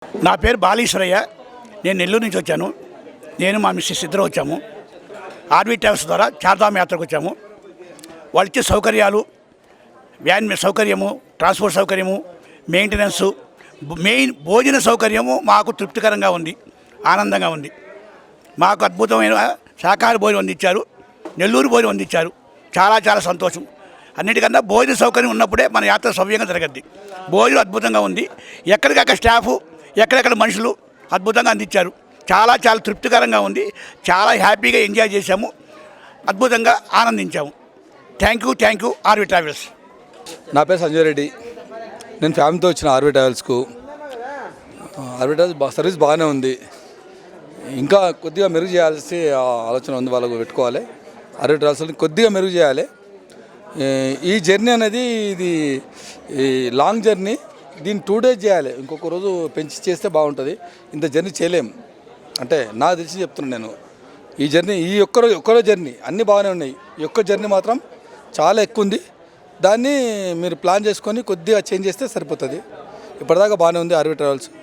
నా పేరు బాలీశ్వరయ్య. నేను నెల్లూరు నుంచి వచ్చాను. నేను మా మిస్సెస్ ఇద్దరు వచ్చాము. ఆర్వీ ట్రావెల్స్ ద్వారా చార్ధామ్ యాత్రకు వచ్చాము. వాళ్ళు ఇచ్చే సౌకర్యాలు, వ్యాన్ సౌకర్యము, ట్రాన్స్పోర్ట్ సౌకర్యము, మెయింటెనెన్సు, మెయిన్ భోజన సౌకర్యము మాకు తృప్తికరంగా ఉంది, ఆనందంగా ఉంది. మాకు అద్భుతమైన శాకాహార భోజనం అందించారు, నెల్లూరు భోజనం అందించారు. చాలా చాలా సంతోషం. అన్నిటికన్నా భోజన సౌకర్యం ఉన్నప్పుడే మన యాత్ర సవ్యంగా జరగద్ది. భోజనం అద్భుతంగా ఉంది. ఎక్కడికక్కడ స్టాఫు, ఎక్కడెక్కడ మనుషులు అద్భుతంగా అందించారు. చాలా చాలా తృప్తికరంగా ఉంది. చాలా హ్యాపీగా ఎంజాయ్ చేశాము, అద్భుతంగా ఆనందించాము. Thank you RV travels. నా పేరు సంజయ్ రెడ్డి. నేను ఫ్యామిలీతో వచ్చిన ఆర్వీ ట్రావెల్స్కు. ఆర్వీ ట్రావెల్స్ సర్వీస్ బాగానే ఉంది. ఇంకా కొద్దిగా మెరుగు చేయాల్సి ఆలోచన ఉంది, వాళ్ళకు పెట్టుకోవాలి. ఆర్వీ ట్రావెల్స్ని కొద్దిగా మెరుగు చేయాలి. ఈ జర్నీ అనేది ఇది లాంగ్ జర్నీ, దీన్ని 2 days చేయాలి. ఇంకొక రోజు పెంచి చేస్తే బాగుంటుంది. ఇంత జర్నీ చేయలేము అంటే నాకు తెలిసి చెప్తున్నాను నేను. ఈ జర్నీ ఒక్కరోజు జర్నీ అన్నీ బాగానే ఉన్నాయి. ఈ ఒక్క జర్నీ మాత్రం చాలా ఎక్కువ ఉంది. దాన్ని మీరు ప్లాన్ చేసుకొని కొద్దిగా చేంజ్ చేస్తే సరిపోతుంది. ఇప్పటిదాకా బాగానే ఉంది ఆర్వీ ట్రావెల్స్.